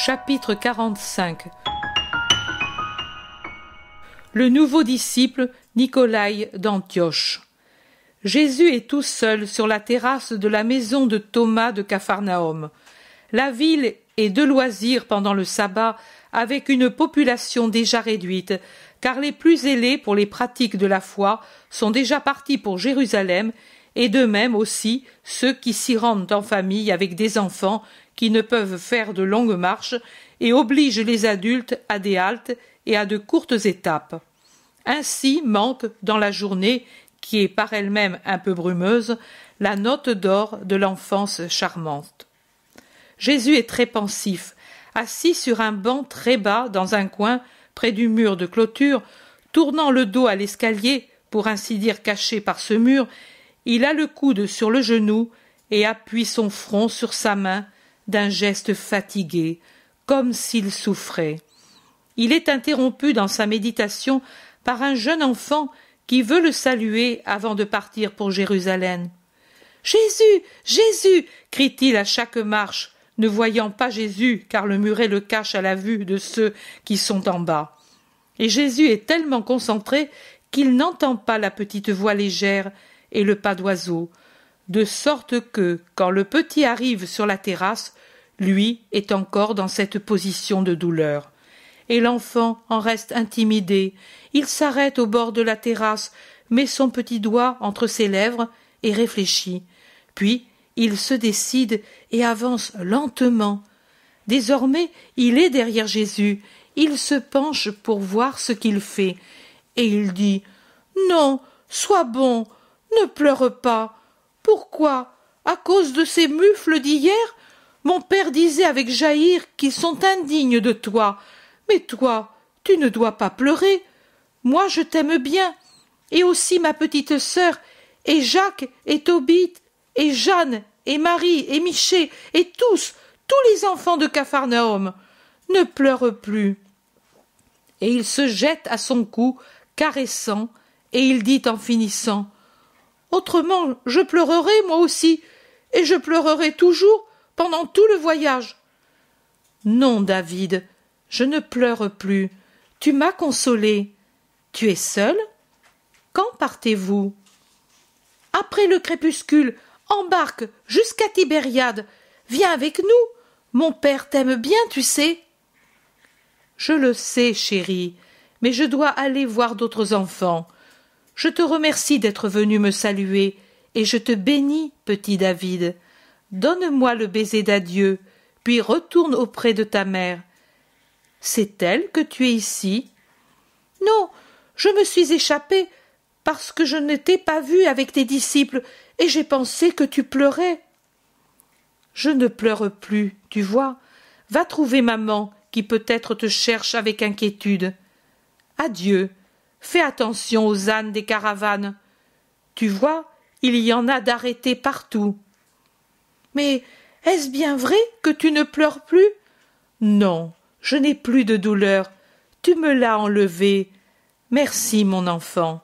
Chapitre 45. Le nouveau disciple Nicolaï d'Antioche. Jésus est tout seul sur la terrasse de la maison de Thomas de Capharnaüm. La ville est de loisir pendant le sabbat, avec une population déjà réduite, car les plus zélés pour les pratiques de la foi sont déjà partis pour Jérusalem, et de même aussi ceux qui s'y rendent en famille avec des enfants qui ne peuvent faire de longues marches et obligent les adultes à des haltes et à de courtes étapes. Ainsi manque dans la journée, qui est par elle-même un peu brumeuse, la note d'or de l'enfance charmante. Jésus est très pensif, assis sur un banc très bas dans un coin près du mur de clôture, tournant le dos à l'escalier, pour ainsi dire caché par ce mur. Il a le coude sur le genou et appuie son front sur sa main d'un geste fatigué, comme s'il souffrait. Il est interrompu dans sa méditation par un jeune enfant qui veut le saluer avant de partir pour Jérusalem. « Jésus, Jésus !» crie-t-il à chaque marche, ne voyant pas Jésus, car le muret le cache à la vue de ceux qui sont en bas. Et Jésus est tellement concentré qu'il n'entend pas la petite voix légère et le pas d'oiseau, de sorte que, quand le petit arrive sur la terrasse, lui est encore dans cette position de douleur. Et l'enfant en reste intimidé. Il s'arrête au bord de la terrasse, met son petit doigt entre ses lèvres et réfléchit. Puis il se décide et avance lentement. Désormais, il est derrière Jésus. Il se penche pour voir ce qu'il fait. Et il dit « Non, sois bon, ne pleure pas. Pourquoi? À cause de ces mufles d'hier? Mon père disait avec Jaïr qu'ils sont indignes de toi. Mais toi, tu ne dois pas pleurer. Moi, je t'aime bien. Et aussi ma petite sœur, et Jacques, et Tobit, et Jeanne, et Marie, et Michée, et tous les enfants de Capharnaüm. Ne pleure plus. » Et il se jette à son cou, caressant, et il dit en finissant « Autrement, je pleurerai moi aussi, et je pleurerai toujours pendant tout le voyage. » « Non, David, je ne pleure plus. Tu m'as consolé. Tu es seul? Quand partez-vous? » « Après le crépuscule, embarque jusqu'à Tibériade. Viens avec nous. Mon père t'aime bien, tu sais. » « Je le sais, chérie, mais je dois aller voir d'autres enfants. Je te remercie d'être venu me saluer, et je te bénis, petit David. Donne-moi le baiser d'adieu, puis retourne auprès de ta mère. C'est elle que tu es ici? »« Non, je me suis échappée, parce que je ne t'ai pas vue avec tes disciples, et j'ai pensé que tu pleurais. »« Je ne pleure plus, tu vois. Va trouver maman, qui peut-être te cherche avec inquiétude. Adieu, fais attention aux ânes des caravanes. Tu vois, il y en a d'arrêtés partout. »« Mais est-ce bien vrai que tu ne pleures plus? » ?»« Non, je n'ai plus de douleur. Tu me l'as enlevé. Merci, mon enfant. »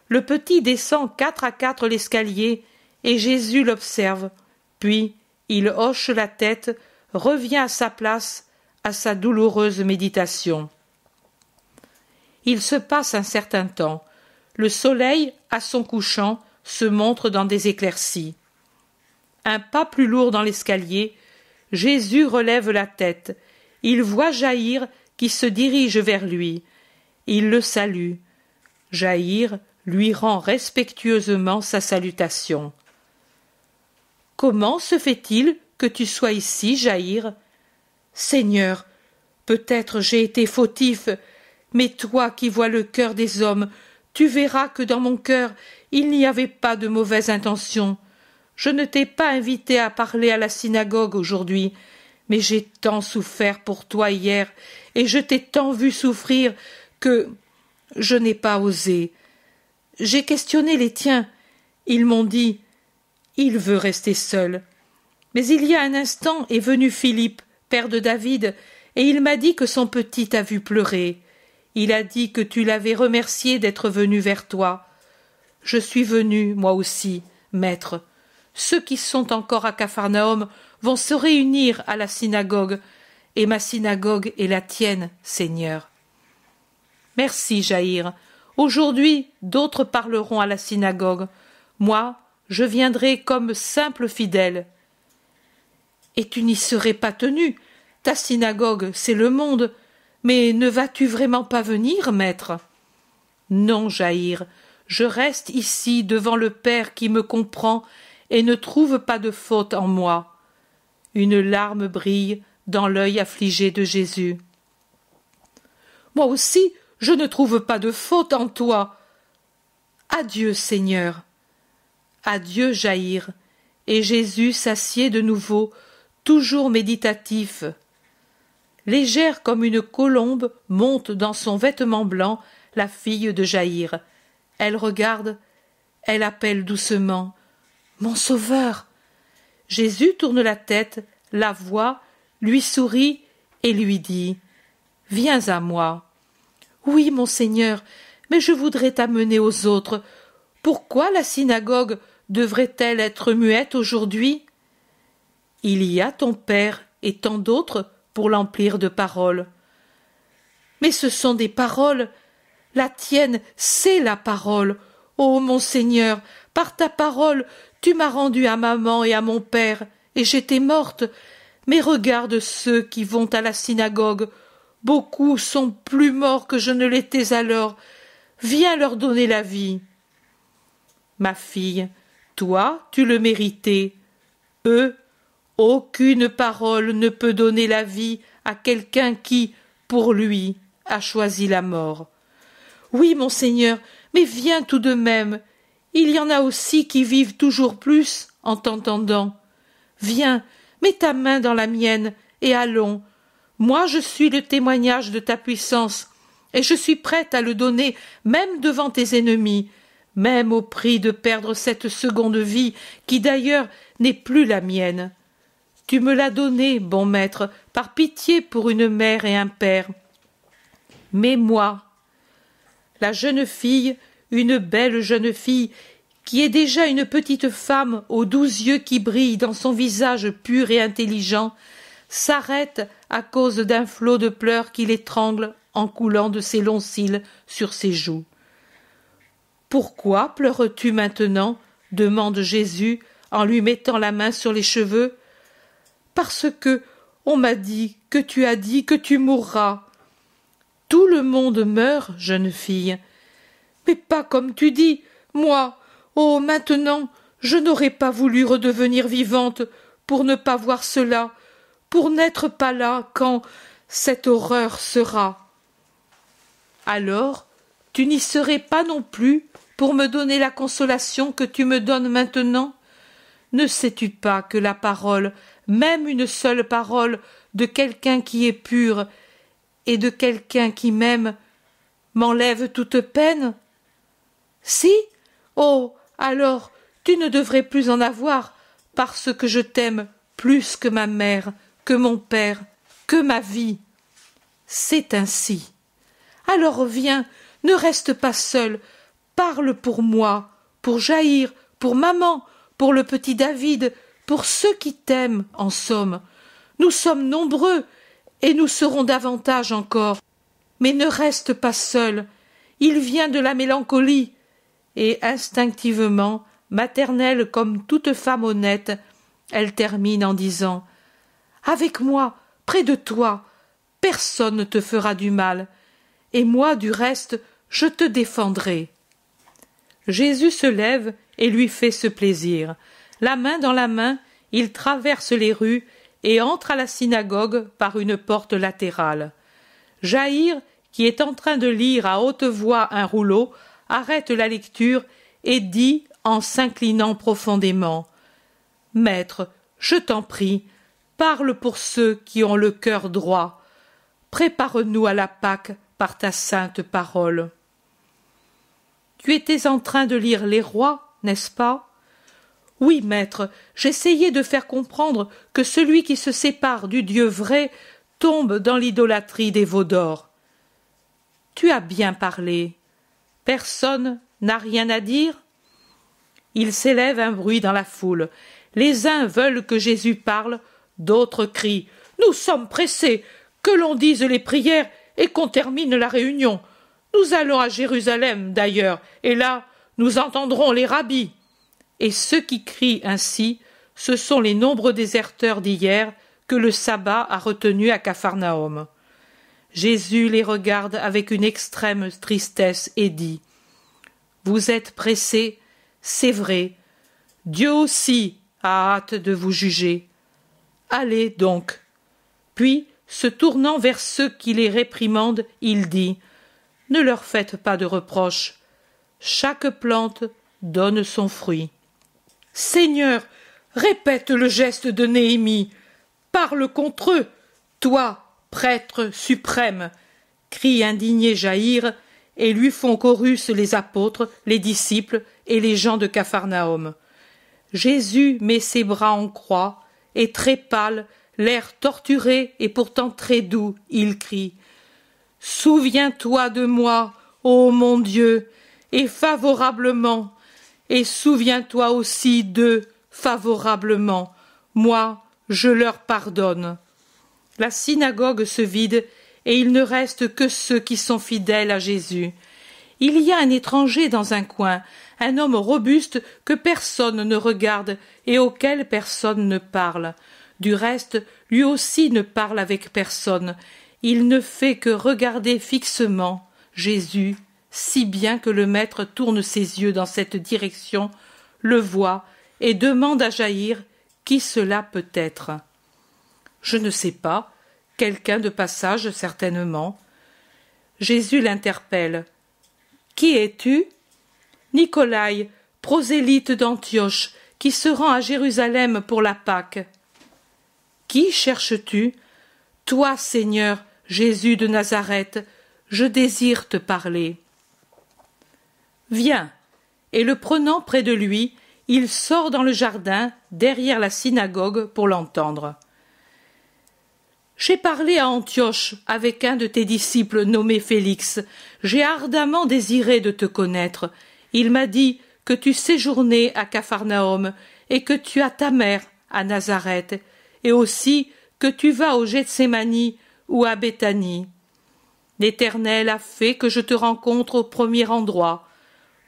Le petit descend 4 à 4 l'escalier, et Jésus l'observe. Puis il hoche la tête, revient à sa place, à sa douloureuse méditation. Il se passe un certain temps. Le soleil, à son couchant, se montre dans des éclaircies. Un pas plus lourd dans l'escalier, Jésus relève la tête. Il voit Jaïr qui se dirige vers lui. Il le salue. Jaïr lui rend respectueusement sa salutation. « Comment se fait-il que tu sois ici, Jaïr? » « Seigneur, peut-être j'ai été fautif, mais toi qui vois le cœur des hommes, tu verras que dans mon cœur il n'y avait pas de mauvaise intention. Je ne t'ai pas invité à parler à la synagogue aujourd'hui, mais j'ai tant souffert pour toi hier, et je t'ai tant vu souffrir que je n'ai pas osé. J'ai questionné les tiens. Ils m'ont dit « Il veut rester seul. » Mais il y a un instant est venu Philippe, père de David, et il m'a dit que son petit t'a vu pleurer. Il a dit que tu l'avais remercié d'être venu vers toi. Je suis venu, moi aussi, maître. Ceux qui sont encore à Capharnaüm vont se réunir à la synagogue, et ma synagogue est la tienne, Seigneur. Merci, Jaïr. Aujourd'hui, d'autres parleront à la synagogue. Moi, je viendrai comme simple fidèle. Et tu n'y serais pas tenu. Ta synagogue, c'est le monde. Mais ne vas-tu vraiment pas venir, maître? Non, Jaïr, je reste ici devant le Père qui me comprend et ne trouve pas de faute en moi. Une larme brille dans l'œil affligé de Jésus. Moi aussi, je ne trouve pas de faute en toi. Adieu, Seigneur. Adieu, Jaïr. Et Jésus s'assied de nouveau, toujours méditatif. Légère comme une colombe monte dans son vêtement blanc la fille de Jaïr. Elle regarde, elle appelle doucement « Mon Sauveur !» Jésus tourne la tête, la voit, lui sourit et lui dit « Viens à moi. »« Oui, mon Seigneur, mais je voudrais t'amener aux autres. Pourquoi la synagogue devrait-elle être muette aujourd'hui? Il y a ton Père et tant d'autres pour l'emplir de paroles. Mais ce sont des paroles. La tienne, c'est la parole. Ô mon Seigneur, par ta parole, tu m'as rendu à maman et à mon père, et j'étais morte. Mais regarde ceux qui vont à la synagogue. Beaucoup sont plus morts que je ne l'étais alors. Viens leur donner la vie. Ma fille, toi, tu le méritais. Eux, aucune parole ne peut donner la vie à quelqu'un qui, pour lui, a choisi la mort. Oui, mon Seigneur, mais viens tout de même. Il y en a aussi qui vivent toujours plus en t'entendant. Viens, mets ta main dans la mienne et allons. Moi, je suis le témoignage de ta puissance, et je suis prête à le donner même devant tes ennemis, même au prix de perdre cette seconde vie qui d'ailleurs n'est plus la mienne. Tu me l'as donnée, bon maître, par pitié pour une mère et un père. Mais moi, la jeune fille, une belle jeune fille, qui est déjà une petite femme aux 12 yeux qui brillent dans son visage pur et intelligent, s'arrête à cause d'un flot de pleurs qui l'étrangle en coulant de ses longs cils sur ses joues. « Pourquoi pleures-tu maintenant ?» demande Jésus en lui mettant la main sur les cheveux. « Parce que on m'a dit que tu as dit que tu mourras. » « Tout le monde meurt, jeune fille. Mais pas comme tu dis. Moi, oh, maintenant, je n'aurais pas voulu redevenir vivante pour ne pas voir cela, pour n'être pas là quand cette horreur sera. Alors, tu n'y serais pas non plus pour me donner la consolation que tu me donnes maintenant? Ne sais-tu pas que la parole, même une seule parole de quelqu'un qui est pur, et de quelqu'un qui m'aime, m'enlève toute peine? Si? Oh, alors, tu ne devrais plus en avoir, parce que je t'aime plus que ma mère, que mon père, que ma vie. C'est ainsi. Alors viens, ne reste pas seul, parle pour moi, pour Jaïr, pour maman, pour le petit David, pour ceux qui t'aiment, en somme. Nous sommes nombreux, et nous serons davantage encore. Mais ne reste pas seul, il vient de la mélancolie. Et instinctivement, maternelle comme toute femme honnête, elle termine en disant « Avec moi, près de toi, personne ne te fera du mal, et moi, du reste, je te défendrai. » Jésus se lève et lui fait ce plaisir. La main dans la main, il traverse les rues et entre à la synagogue par une porte latérale. Jaïr, qui est en train de lire à haute voix un rouleau, arrête la lecture et dit en s'inclinant profondément « Maître, je t'en prie, parle pour ceux qui ont le cœur droit. Prépare-nous à la Pâque par ta sainte parole. » Tu étais en train de lire Les Rois, n'est-ce pas? Oui, maître, j'essayais de faire comprendre que celui qui se sépare du Dieu vrai tombe dans l'idolâtrie des veaux d'or. Tu as bien parlé. Personne n'a rien à dire? Il s'élève un bruit dans la foule. Les uns veulent que Jésus parle, d'autres crient « Nous sommes pressés, que l'on dise les prières et qu'on termine la réunion. Nous allons à Jérusalem, d'ailleurs, et là, nous entendrons les rabbis. » Et ceux qui crient ainsi, ce sont les nombreux déserteurs d'hier que le sabbat a retenus à Capharnaüm. Jésus les regarde avec une extrême tristesse et dit : « Vous êtes pressés, c'est vrai. Dieu aussi a hâte de vous juger. Allez donc. » Puis, se tournant vers ceux qui les réprimandent, il dit : « Ne leur faites pas de reproches. Chaque plante donne son fruit. » Seigneur, répète le geste de Néhémie. Parle contre eux, toi, prêtre suprême, crie indigné Jaïr, et lui font chorus les apôtres, les disciples et les gens de Capharnaüm. Jésus met ses bras en croix, et très pâle, l'air torturé et pourtant très doux, il crie : « Souviens-toi de moi, ô mon Dieu, et favorablement, et souviens-toi aussi d'eux favorablement. Moi, je leur pardonne. » La synagogue se vide, et il ne reste que ceux qui sont fidèles à Jésus. Il y a un étranger dans un coin, un homme robuste que personne ne regarde et auquel personne ne parle. Du reste, lui aussi ne parle avec personne. Il ne fait que regarder fixement Jésus, si bien que le maître tourne ses yeux dans cette direction, le voit et demande à Jaïr qui cela peut être. « Je ne sais pas, quelqu'un de passage certainement. » Jésus l'interpelle. « Qui es-tu ? » ?»« Nicolaï, prosélyte d'Antioche, qui se rend à Jérusalem pour la Pâque. »« Qui cherches-tu ? » ?»« Toi, Seigneur, Jésus de Nazareth, je désire te parler. » « Viens. » Et le prenant près de lui, il sort dans le jardin, derrière la synagogue, pour l'entendre. « J'ai parlé à Antioche avec un de tes disciples nommé Félix. J'ai ardemment désiré de te connaître. Il m'a dit que tu séjournais à Capharnaüm et que tu as ta mère à Nazareth, et aussi que tu vas au Gethsémani ou à Béthanie. L'Éternel a fait que je te rencontre au premier endroit.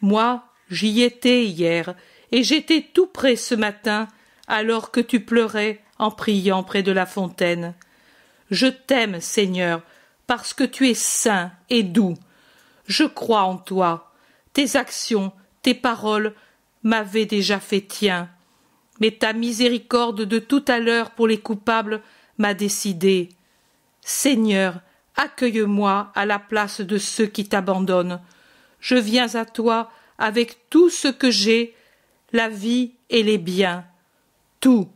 Moi, j'y étais hier, et j'étais tout près ce matin, alors que tu pleurais en priant près de la fontaine. Je t'aime, Seigneur, parce que tu es saint et doux. Je crois en toi. Tes actions, tes paroles m'avaient déjà fait tien. Mais ta miséricorde de tout à l'heure pour les coupables m'a décidé. Seigneur, accueille-moi à la place de ceux qui t'abandonnent. Je viens à toi avec tout ce que j'ai, la vie et les biens. Tout. »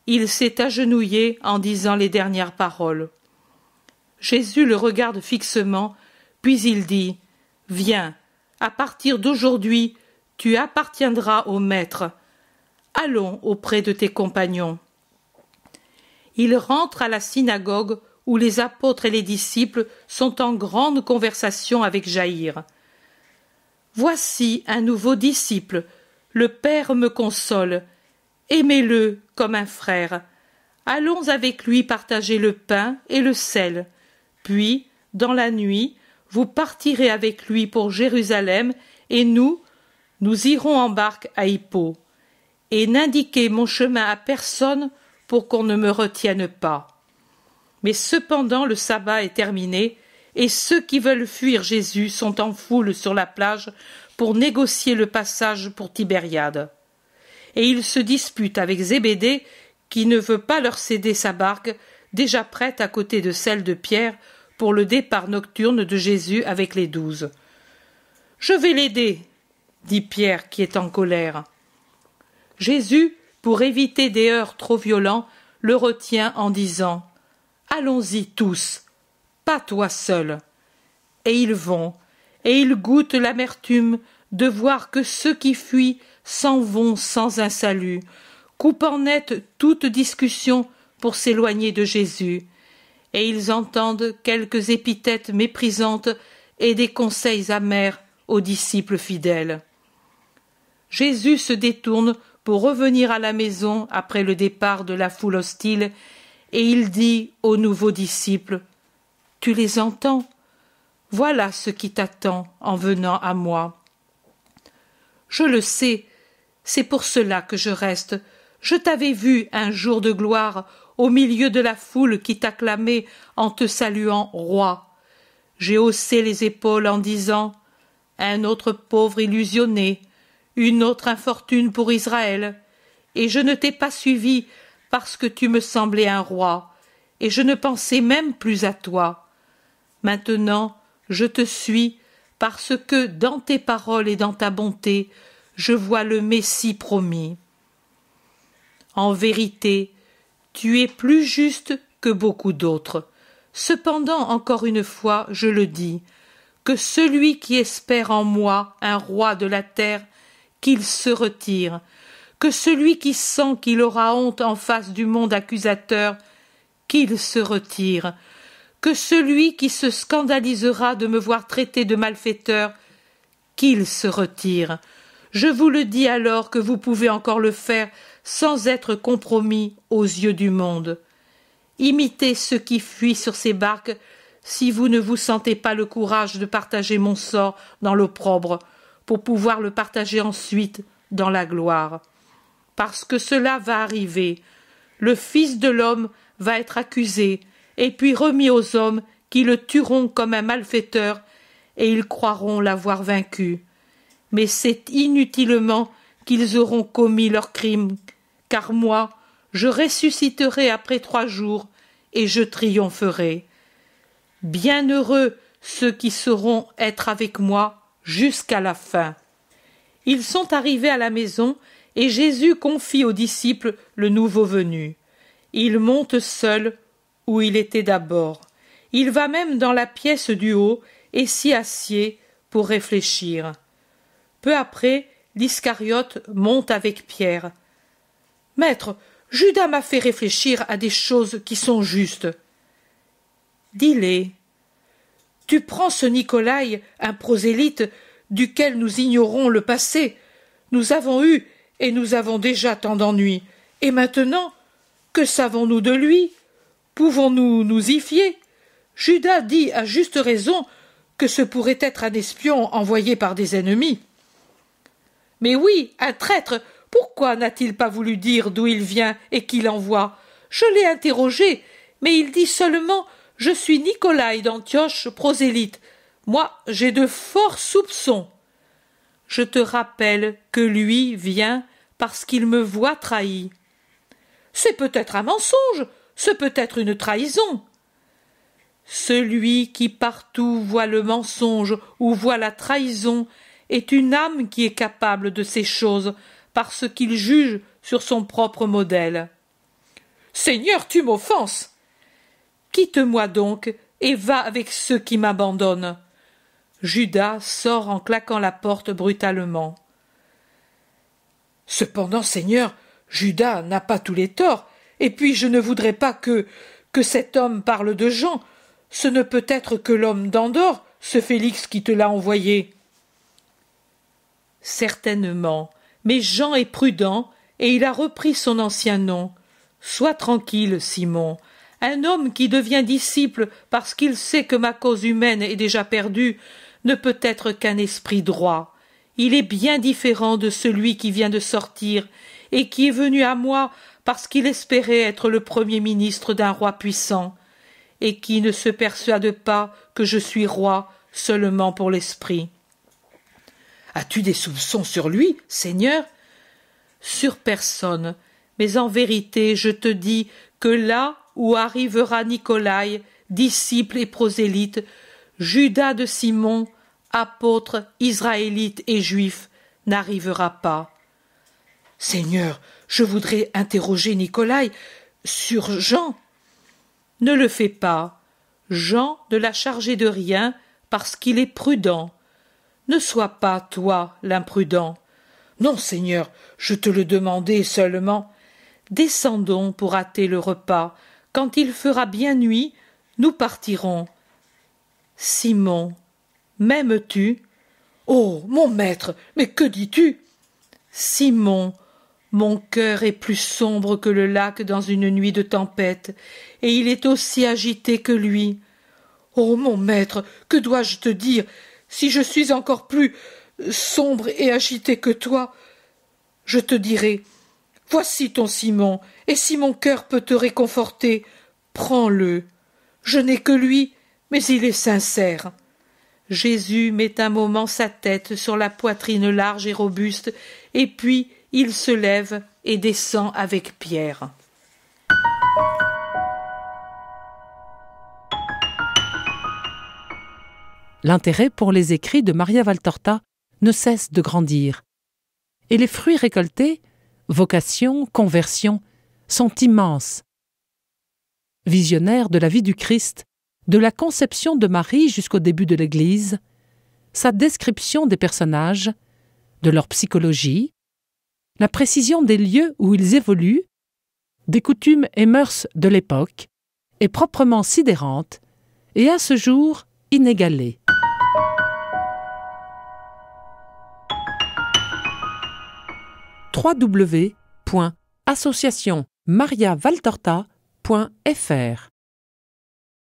Il s'est agenouillé en disant les dernières paroles. Jésus le regarde fixement, puis il dit : « Viens, à partir d'aujourd'hui, tu appartiendras au Maître. Allons auprès de tes compagnons. » Il rentre à la synagogue où les apôtres et les disciples sont en grande conversation avec Jaïr. « Voici un nouveau disciple, le Père me console. Aimez-le comme un frère. Allons avec lui partager le pain et le sel. Puis, dans la nuit, vous partirez avec lui pour Jérusalem, et nous irons en barque à Hippo. Et n'indiquez mon chemin à personne pour qu'on ne me retienne pas. » Mais cependant le sabbat est terminé, et ceux qui veulent fuir Jésus sont en foule sur la plage pour négocier le passage pour Tibériade. Et ils se disputent avec Zébédée, qui ne veut pas leur céder sa barque, déjà prête à côté de celle de Pierre, pour le départ nocturne de Jésus avec les 12. « Je vais l'aider, » dit Pierre qui est en colère. Jésus, pour éviter des heurts trop violents, le retient en disant : « Allons-y tous, pas toi seul. » Et ils vont, et ils goûtent l'amertume de voir que ceux qui fuient s'en vont sans un salut, coupant net toute discussion pour s'éloigner de Jésus, et ils entendent quelques épithètes méprisantes et des conseils amers aux disciples fidèles. Jésus se détourne pour revenir à la maison après le départ de la foule hostile, et il dit aux nouveaux disciples, « Tu les entends? Voilà ce qui t'attend en venant à moi. » Je le sais, c'est pour cela que je reste. Je t'avais vu un jour de gloire au milieu de la foule qui t'acclamait en te saluant roi. J'ai haussé les épaules en disant « Un autre pauvre illusionné, une autre infortune pour Israël. » Et je ne t'ai pas suivi parce que tu me semblais un roi, et je ne pensais même plus à toi. Maintenant, je te suis parce que dans tes paroles et dans ta bonté, je vois le Messie promis. En vérité, tu es plus juste que beaucoup d'autres. Cependant, encore une fois, je le dis, que celui qui espère en moi un roi de la terre, qu'il se retire, que celui qui sent qu'il aura honte en face du monde accusateur, qu'il se retire, que celui qui se scandalisera de me voir traiter de malfaiteur, qu'il se retire. Je vous le dis alors que vous pouvez encore le faire sans être compromis aux yeux du monde. Imitez ceux qui fuient sur ces barques si vous ne vous sentez pas le courage de partager mon sort dans l'opprobre, pour pouvoir le partager ensuite dans la gloire. Parce que cela va arriver. Le Fils de l'homme va être accusé, et puis remis aux hommes qui le tueront comme un malfaiteur, et ils croiront l'avoir vaincu. Mais c'est inutilement qu'ils auront commis leur crime, car moi, je ressusciterai après 3 jours, et je triompherai. Bienheureux ceux qui sauront être avec moi jusqu'à la fin. » Ils sont arrivés à la maison, et Jésus confie aux disciples le nouveau venu. Il monte seul où il était d'abord. Il va même dans la pièce du haut et s'y assied pour réfléchir. Peu après, l'Iscariote monte avec Pierre. « Maître, Judas m'a fait réfléchir à des choses qui sont justes. » « Dis-les. Tu prends ce Nicolaï, un prosélyte, duquel nous ignorons le passé. Nous avons eu et nous avons déjà tant d'ennuis. Et maintenant, que savons-nous de lui? Pouvons-nous nous y fier? Judas dit à juste raison que ce pourrait être un espion envoyé par des ennemis. Mais oui, un traître, pourquoi n'a-t-il pas voulu dire d'où il vient et qui l'envoie? Je l'ai interrogé, mais il dit seulement « Je suis Nicolaï d'Antioche, prosélyte. Moi, j'ai de forts soupçons. » Je te rappelle que lui vient parce qu'il me voit trahi. C'est peut-être un mensonge, c'est peut-être une trahison. Celui qui partout voit le mensonge ou voit la trahison est une âme qui est capable de ces choses parce qu'il juge sur son propre modèle. Seigneur, tu m'offenses. Quitte-moi donc et va avec ceux qui m'abandonnent. Judas sort en claquant la porte brutalement. Cependant, Seigneur, Judas n'a pas tous les torts, et puis je ne voudrais pas que cet homme parle de Jean. Ce ne peut être que l'homme d'Andorre, ce Félix qui te l'a envoyé. Certainement, mais Jean est prudent, et il a repris son ancien nom. Sois tranquille, Simon. Un homme qui devient disciple parce qu'il sait que ma cause humaine est déjà perdue ne peut être qu'un esprit droit. Il est bien différent de celui qui vient de sortir et qui est venu à moi parce qu'il espérait être le premier ministre d'un roi puissant et qui ne se persuade pas que je suis roi seulement pour l'esprit. As-tu des soupçons sur lui, Seigneur? Sur personne, mais en vérité je te dis que là où arrivera Nicolaï, disciple et prosélyte, Judas de Simon, apôtre, israélite et juif, n'arrivera pas. Seigneur, je voudrais interroger Nicolaï sur Jean. Ne le fais pas. Jean ne l'a chargé de rien parce qu'il est prudent. Ne sois pas, toi, l'imprudent. Non, Seigneur, je te le demandais seulement. Descendons pour hâter le repas. Quand il fera bien nuit, nous partirons. Simon, m'aimes-tu? Oh, mon maître, mais que dis-tu? Simon, Mon cœur est plus sombre que le lac dans une nuit de tempête, et il est aussi agité que lui. Ô mon maître, que dois-je te dire? Si je suis encore plus sombre et agité que toi, je te dirai, voici ton Simon, et si mon cœur peut te réconforter, prends-le. Je n'ai que lui, mais il est sincère. Jésus met un moment sa tête sur la poitrine large et robuste, et puis il se lève et descend avec Pierre. L'intérêt pour les écrits de Maria Valtorta ne cesse de grandir. Et les fruits récoltés, vocation, conversion, sont immenses. Visionnaire de la vie du Christ, de la conception de Marie jusqu'au début de l'Église, sa description des personnages, de leur psychologie, la précision des lieux où ils évoluent, des coutumes et mœurs de l'époque, est proprement sidérante et à ce jour inégalée. www.associationmariavaltorta.fr